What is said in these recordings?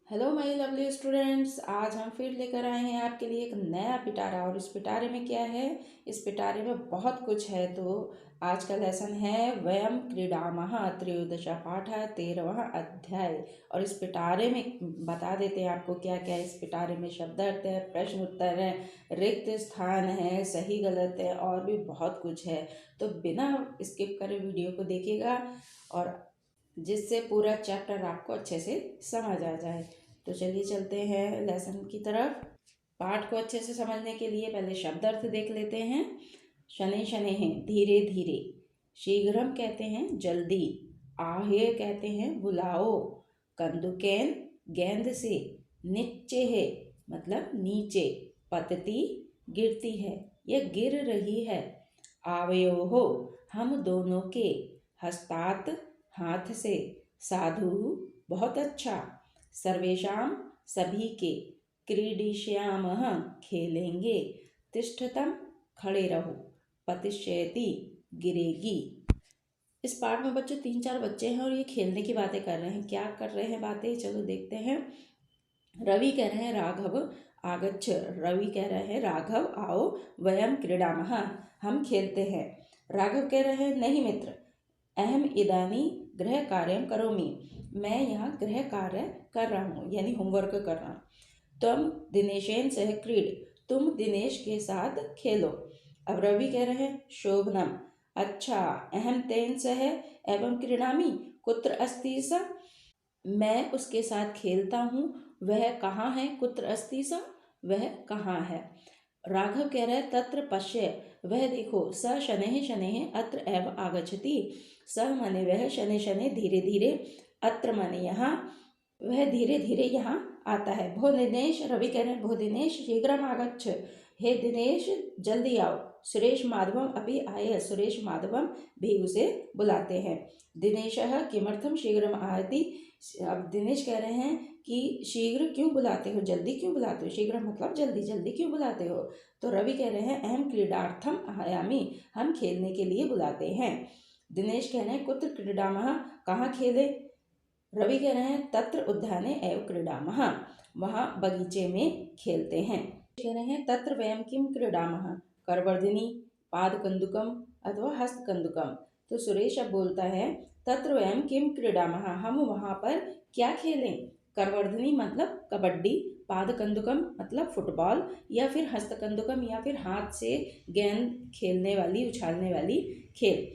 Hello my lovely students, आज हम फिर लेकर आए हैं आपके लिए एक नया पिटारा। और इस पिटारे में क्या है, इस पिटारे में बहुत कुछ है। तो आज का लेसन है वयम क्रीडामः त्रयोदश पाठ 13वां अध्याय। और इस पिटारे में बता देते हैं आपको क्या क्या है। इस पिटारे में शब्दार्थ है, प्रश्न उत्तर है, रिक्त स्थान है, सही गलत है और भी बहुत कुछ है। तो बिना स्किप करे वीडियो को देखिएगा और जिससे पूरा चैप्टर आपको अच्छे से समझ आ जाए। तो चलिए चलते हैं लेसन की तरफ। पाठ को अच्छे से समझने के लिए पहले शब्दार्थ देख लेते हैं। शनै शनै है धीरे धीरे, शीघ्रम कहते हैं जल्दी, आहे कहते हैं बुलाओ, कंदुकेन गेंद से, नीचे है मतलब नीचे, पतती गिरती है या गिर रही है, आवयो हो हम दोनों के, हस्तात हाथ से, साधु बहुत अच्छा, सर्वेशाम सभी के, क्रीडिष्यामः खेलेंगे, तिष्ठतम खड़े रहो, पतिष्यति गिरेगी। इस पाठ में बच्चों 3-4 बच्चे हैं और ये खेलने की बातें कर रहे हैं। क्या कर रहे हैं बातें, चलो देखते हैं। रवि कह रहे हैं राघव आगच्छ, रवि कह रहे हैं राघव आओ, वयम क्रीडामः हम खेलते हैं। राघव कह रहे हैं नहीं मित्र, अहम इदानी गृह कार्यम करोमि, मैं यहाँ गृह कार्य कर रहा हूँ यानी होमवर्क कर रहा हूँ। तुम दिनेशेन सह क्रीड, तुम दिनेश के साथ खेलो। अब रवि कह रहे हैं शोभनम अच्छा, अहम तेन सह एवं क्रीडामि, कुत्र अस्ति स, मैं उसके साथ खेलता हूँ, वह कहाँ है, कुत्र अस्ति स वह कहाँ है। राघव कह रहा है तत्र पश्य, वह देखो, स शनैः शनैः अत्र एव आगच्छति, स माने वह, शनै शनै धीरे धीरे, अत्र माने यहाँ, वह धीरे धीरे यहाँ आता है। भो दिनेश, रवि कह रहे हैं भो दिनेश शीघ्रम आगच्छ, हे दिनेश जल्दी आओ। सुरेश माधवम अभी आए, सुरेश माधवम भी उसे बुलाते हैं। दिनेशः किमर्थम शीघ्रम आयति, अब दिनेश कह रहे हैं कि शीघ्र क्यों बुलाते हो, जल्दी क्यों बुलाते हो, शीघ्र मतलब जल्दी, जल्दी क्यों बुलाते हो। तो रवि कह रहे हैं अहम क्रीडार्थम आयामी, हम खेलने के लिए बुलाते हैं। दिनेश कह रहे हैं कुत्र क्रीडामः, कहाँ खेले। रवि कह रहे हैं तत्र उद्याने एव क्रीडामः, वहाँ बगीचे में खेलते हैं। कह रहे हैं तत्र वयम किम क्रीडामः, करवर्धिनी, पादकंदुकम अथवा हस्तकंदुकम। तो सुरेश अब बोलता है तत्र वयम किम क्रीडामः, हम वहाँ पर क्या खेलें। करवर्धिनी मतलब कबड्डी, पादकंदुकम मतलब फुटबॉल, या फिर हस्तकंदुकम या फिर हाथ से गेंद खेलने वाली, उछालने वाली खेल।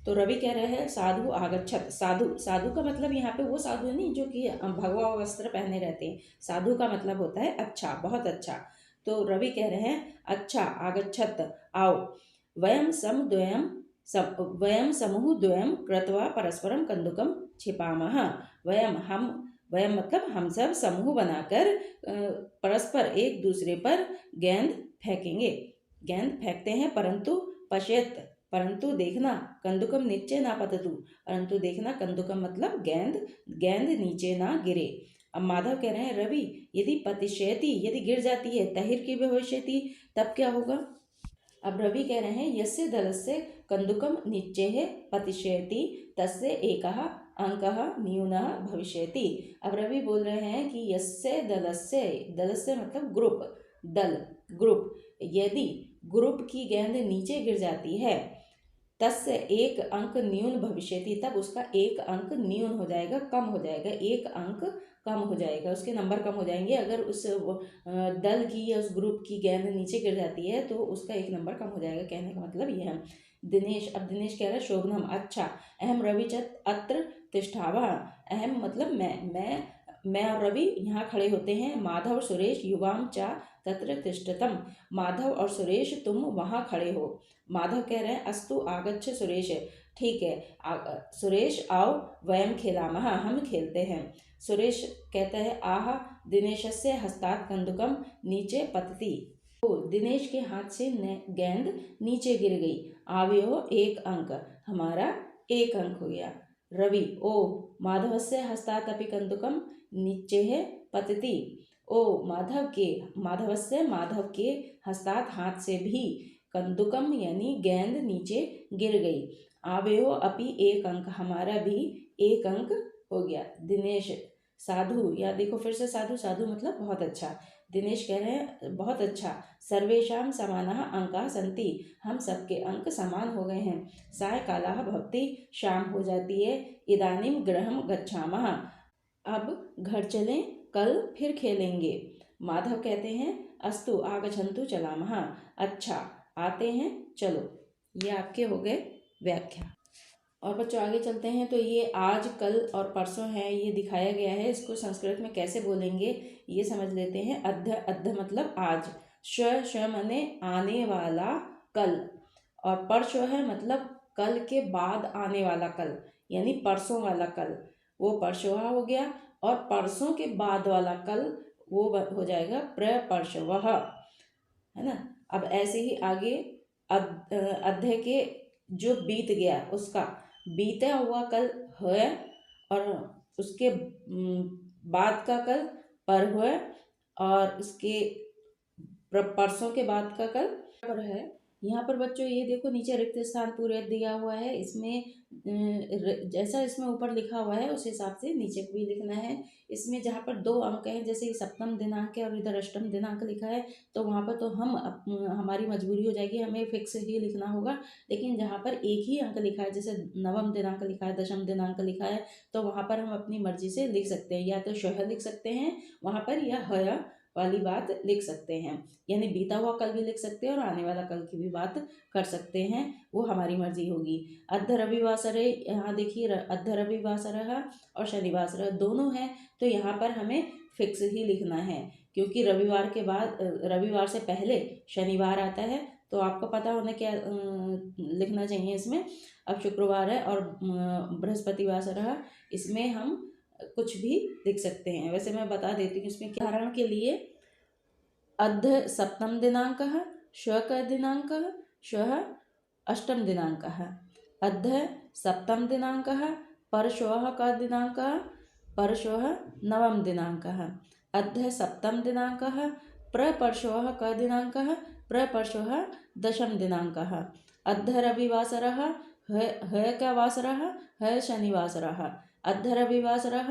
तो रवि कह रहे हैं साधु आगच्छत, साधु, साधु का मतलब यहाँ पे वो साधु नहीं जो कि भगवा वस्त्र पहने रहते हैं। साधु का मतलब होता है अच्छा, बहुत अच्छा। तो रवि कह रहे हैं अच्छा, आगच्छत आओ, वयम समद्वयम वयम समूह द्वयम कृत्वा परस्परम कंदुकम छिपामः, वयम हम, वयम मतलब हम सब समूह बनाकर परस्पर एक दूसरे पर गेंद फेंकेंगे, गेंद फेंकते हैं, परंतु पश्यत परंतु देखना, कंदुकम नीचे ना पततु, परंतु देखना, कंदुकम मतलब गेंद, गेंद नीचे ना गिरे। अब माधव कह रहे हैं रवि यदि पतिष्यति, यदि गिर जाती है, तहिर की भविष्यति, तब क्या होगा। अब रवि कह रहे हैं यस्य दलस्य कंदुकम नीचे है पतिष्यति तस्य एकः अंकः न्यूनः भविष्यति। अब रवि बोल रहे हैं कि यस्य दलस्य, दलस्य मतलब ग्रुप, दल ग्रुप, यदि ग्रुप की गेंद नीचे गिर जाती है, तस्य एक अंक न्यून भविष्यति, तब उसका एक अंक न्यून हो जाएगा, कम हो जाएगा, एक अंक कम हो जाएगा, उसके नंबर कम हो जाएंगे। अगर उस दल की या उस ग्रुप की गेंद नीचे गिर जाती है तो उसका एक नंबर कम हो जाएगा, कहने का मतलब ये है। दिनेश, अब दिनेश कह रहा है शोभनम अच्छा, अहम रविचत अत्र तिष्ठावा, अहम मतलब मैं और रवि यहाँ खड़े होते हैं। माधव सुरेश युवाम चा तत्र तिष्ठतम, माधव और सुरेश तुम वहाँ खड़े हो। माधव कह रहे हैं अस्तु आगच्छ सुरेश, ठीक है सुरेश आओ, वयम खेलामः हम खेलते हैं। सुरेश कहता है आह दिनेशस्य हस्तात् कंदुकम नीचे पतति, तो दिनेश के हाथ से गेंद नीचे गिर गई, आवयो एक अंक, हमारा एक अंक हो गया। रवि ओ माधवस्य हस्तात् अपि कंदुकम नीचे है पतति, ओ माधव के, माधवस्य माधव के, हस्तात् हाथ से भी, कंदुकम यानी गेंद नीचे गिर गई, आवयो अपि एक अंक, हमारा भी एक अंक हो गया। दिनेश साधु, या देखो फिर से साधु, साधु मतलब बहुत अच्छा। दिनेश कह रहे हैं बहुत अच्छा। सर्वेषां समानः अंकाः सन्ति, हम सबके अंक समान हो गए हैं। सायंकालः भवति, शाम हो जाती है। इदानीं गृहं गच्छामः, अब घर चलें, कल फिर खेलेंगे। माधव कहते हैं अस्तु आगच्छन्तु चलामः, अच्छा आते हैं चलो। ये आपके हो गए व्याख्या। और बच्चों आगे चलते हैं। तो ये आज, कल और परसों है, ये दिखाया गया है। इसको संस्कृत में कैसे बोलेंगे ये समझ लेते हैं। अद्ध, अद्ध मतलब आज। श माने आने वाला कल, और परसों है मतलब कल के बाद आने वाला कल, यानी परसों वाला कल, वो परसों हो गया। और परसों के बाद वाला कल वो हो जाएगा प्रपरसवः, है ना। अब ऐसे ही आगे अध्याय के जो बीत गया उसका बीता हुआ कल है, और उसके बाद का कल पर है, और उसके परसों के बाद का कल पर है। यहाँ पर बच्चों ये देखो नीचे रिक्त स्थान पूरे दिया हुआ है। इसमें जैसा इसमें ऊपर लिखा हुआ है उस हिसाब से नीचे भी लिखना है। इसमें जहाँ पर 2 अंक हैं, जैसे सप्तम दिनांक है और इधर अष्टम दिनांक लिखा है, तो वहाँ पर तो हमारी मजबूरी हो जाएगी, हमें फिक्स ही लिखना होगा। लेकिन जहाँ पर एक ही अंक लिखा है, जैसे नवम दिनांक लिखा है, दशम दिनांक लिखा है, तो वहाँ पर हम अपनी मर्जी से लिख सकते हैं। या तो शह लिख सकते हैं वहाँ पर, या हया वाली बात लिख सकते हैं, यानी बीता हुआ कल भी लिख सकते हैं और आने वाला कल की भी बात कर सकते हैं, वो हमारी मर्जी होगी। अर्ध रविवासरे, यहाँ देखिए अर्ध रविवासरः और शनिवासरः दोनों हैं, तो यहाँ पर हमें फिक्स ही लिखना है, क्योंकि रविवार के बाद, रविवार से पहले शनिवार आता है, तो आपको पता होना क्या लिखना चाहिए इसमें। अब शुक्रवार है और बृहस्पतिवासरः, इसमें हम कुछ भी लिख सकते हैं। वैसे मैं बता देती हूँ इसमें उदाहरण के लिए। अद्य सप्तम दिनांकः, श्वः कः दिनांकः, श्वः अष्टम दिनांकः। अद्य सप्तम दिनांकः, परश्वः कः दिनांकः, परश्वः नवम दिनांकः। अद्य सप्तम दिनांकः, प्रपरश्वः कः दिनांकः, प्रपरश्वः दशम दिनांकः। अद्य रविवासरः, ह का वासरः, ह शनिवासरः। अद्य रविवासरः,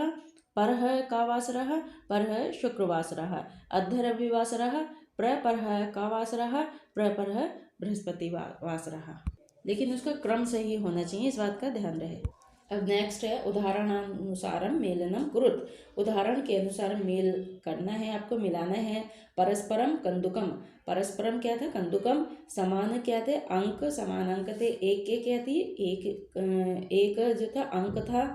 परः का वासरः, परः शुक्रवासरः। अद्य रविवासरः, प्रपरः का वासरः, प्रपरः बृहस्पतिवासरः। लेकिन उसका क्रम सही होना चाहिए, इस बात का ध्यान रहे। अब नेक्स्ट है उदाहरणानुसारम मेलनम कुरुत। उदाहरण के अनुसार मेल करना है, आपको मिलाना है। परस्परम कंदुकम, परस्परम क्या था, कंदुकम। समान क्या थे, अंक, समान अंक थे। एक के क्या थी, एक जो था अंक था।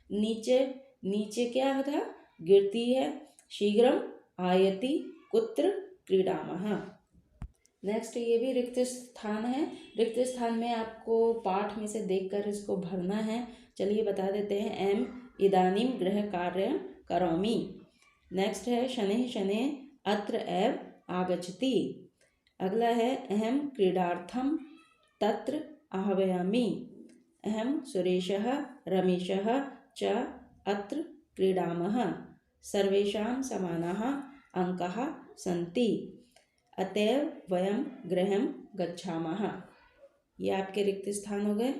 नीचे क्या था, गिरती है। शीघ्रम आयति कुत्र क्रीडामः। नेक्स्ट ये भी रिक्त स्थान है। रिक्त स्थान में आपको पाठ में से देखकर इसको भरना है। चलिए बता देते हैं। एम इदानीं गृह कार्य करोमि। नेक्स्ट है शनैः शनैः अत्र एव आगच्छति। अगला है अहम क्रीडार्थम तत्र आह्वयामि। अहम सुरेशः रमेशः च अत्र क्रीडामः। सर्वेषां समानाः अंकाः सन्ति, अतएव वयं गृहं गच्छामः। ये आपके रिक्त स्थान हो गए।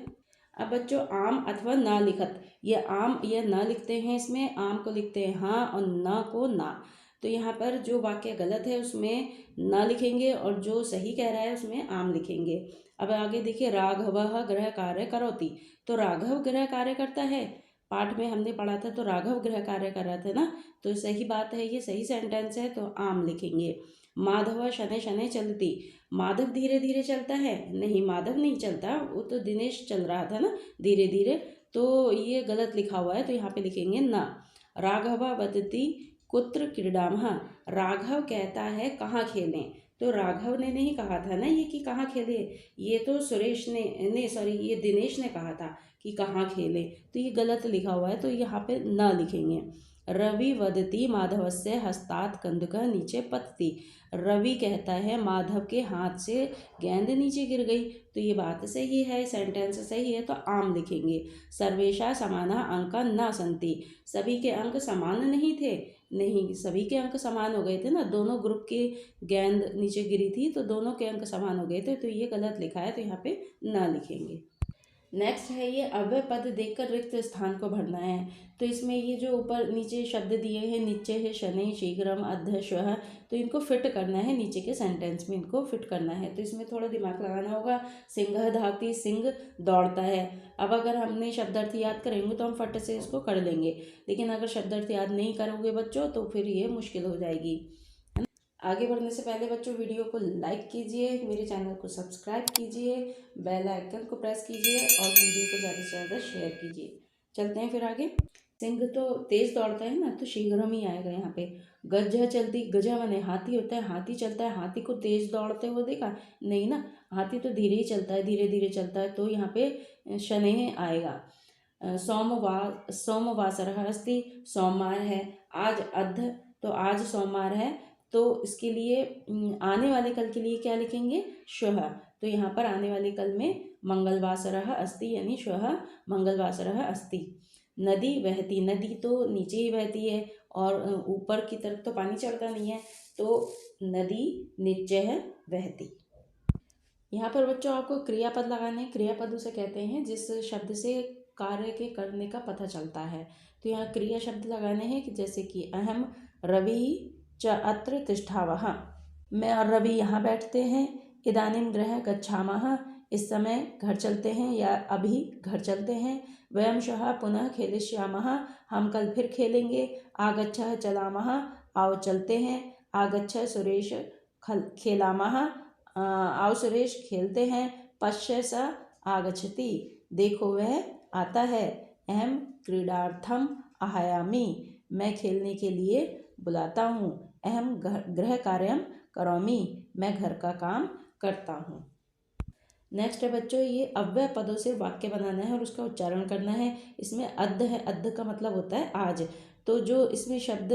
अब बच्चों आम अथवा ना लिखत, ये आम या ना लिखते हैं, इसमें आम को लिखते हैं हाँ और ना को ना। तो यहाँ पर जो वाक्य गलत है उसमें ना लिखेंगे, और जो सही कह रहा है उसमें आम लिखेंगे। अब आगे देखिए, राघवः गृह कार्य करोति। तो राघव गृह कार्य करता है, पाठ में हमने पढ़ा था, तो राघव गृह कार्य कर रहा था ना, तो सही बात है, ये सही सेंटेंस है, तो आम लिखेंगे। माधव शनैः शनैः चलति। माधव धीरे धीरे चलता है, नहीं माधव नहीं चलता, वो तो दिनेश चल रहा था ना धीरे धीरे, तो ये गलत लिखा हुआ है, तो यहाँ पे लिखेंगे ना। राघव वदति कुत्र क्रीडामः। राघव कहता है कहाँ खेलें, तो राघव ने नहीं कहा था ना ये कि कहाँ खेले, ये तो सुरेश ने सॉरी ये दिनेश ने कहा था कि कहाँ खेले, तो ये गलत लिखा हुआ है, तो यहाँ पे ना लिखेंगे। रवि वदति माधवस्य हस्तात् कंदुकः नीचे पतति। रवि कहता है माधव के हाथ से गेंद नीचे गिर गई, तो ये बात सही है, सेंटेंस सही है, तो आम लिखेंगे। सर्वेषां समानाः अंकाः न सन्ति। सभी के अंक समान नहीं थे, नहीं सभी के अंक समान हो गए थे ना, दोनों ग्रुप की गेंद नीचे गिरी थी, तो दोनों के अंक समान हो गए थे, तो ये गलत लिखा है, तो यहाँ पे ना लिखेंगे। नेक्स्ट है ये अव्यय पद देखकर रिक्त स्थान को भरना है। तो इसमें ये जो ऊपर नीचे शब्द दिए हैं, नीचे है शनैः शीघ्रम अद्य श्वः, तो इनको फिट करना है, नीचे के सेंटेंस में इनको फिट करना है। तो इसमें थोड़ा दिमाग लगाना होगा। सिंह धावति, सिंह दौड़ता है। अब अगर हमने शब्दार्थ याद करेंगे तो हम फट से इसको कर लेंगे, लेकिन अगर शब्दार्थ याद नहीं करोगे बच्चों तो फिर ये मुश्किल हो जाएगी। आगे बढ़ने से पहले बच्चों वीडियो को लाइक कीजिए, मेरे चैनल को सब्सक्राइब कीजिए, बेल आइकन को प्रेस कीजिए और वीडियो को ज़्यादा से ज़्यादा शेयर कीजिए। चलते हैं फिर आगे। सिंह तो तेज दौड़ता है ना, तो शीघ्रम ही आएगा यहाँ पे। गजा चलती, गजा माने हाथी होता है, हाथी चलता है, हाथी को तेज दौड़ते हुए देखा नहीं ना, हाथी तो धीरे ही चलता है, धीरे धीरे चलता है, तो यहाँ पे शनैः आएगा। सोमवासरः अस्ति, सोमवार है आज। अद्य तो आज सोमवार है, तो इसके लिए आने वाले कल के लिए क्या लिखेंगे, श्वः। तो यहाँ पर आने वाले कल में मंगलवासरः अस्ति, यानी श्वः मंगलवासरः अस्ति। नदी बहती, नदी तो नीचे ही बहती है और ऊपर की तरफ तो पानी चढ़ता नहीं है, तो नदी नीचे है बहती। यहाँ पर बच्चों आपको क्रियापद लगाने हैं। क्रियापद उसे कहते हैं जिस शब्द से कार्य के करने का पता चलता है। तो यहाँ क्रिया शब्द लगाने हैं कि जैसे कि अहम रवि च अत्र तिष्ठावः, मैं और रवि यहाँ बैठते हैं। इदानीं गृह गच्छामः, इस समय घर चलते हैं या अभी घर चलते हैं। वयं श्वः पुनः खेलिष्यामः, हम कल फिर खेलेंगे। आगच्छः चलामः, आओ चलते हैं। आगच्छ सुरेश खेलामः, आओ सुरेश खेलते हैं। पश्य स आगच्छति, देखो वह आता है। अहम क्रीडार्थम आह्वयामि, मैं खेलने के लिए बुलाता हूँ। अहम गृह कार्यम करोमि, मैं घर का काम करता हूँ। नेक्स्ट है बच्चों, ये अव्यय पदों से वाक्य बनाना है और उसका उच्चारण करना है। इसमें अद्य है, अद्य का मतलब होता है आज। तो जो इसमें शब्द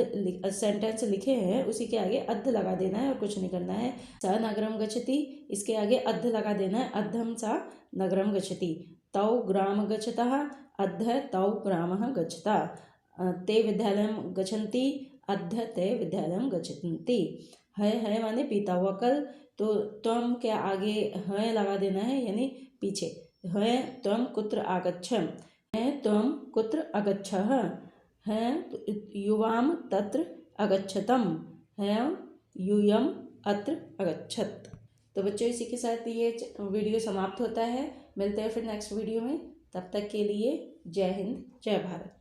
सेंटेंस लिखे हैं उसी के आगे अद्य लगा देना है और कुछ नहीं करना है। स नगरम गच्छति, इसके आगे अद्य लगा देना है। अद्यम सा नगरम गच्छति। तौ ग्राम गच्छतः, अद्य तौ ग्रामः गच्छतः। ते विद्यालयं गच्छन्ति, अद्य ते विद्यालयं गच्छन्ति। है माने पीता हुआ कल, तो त्वम के आगे है लगा देना है, यानी पीछे। है त्वम कुत्र आगच्छम, है त्वम कुत्र अगच्छः। है युवाम तत्र अगच्छतम, है यूयम अत्र अगच्छत। तो बच्चों इसी के साथ ये वीडियो समाप्त होता है। मिलते हैं फिर नेक्स्ट वीडियो में, तब तक के लिए जय हिंद जय भारत।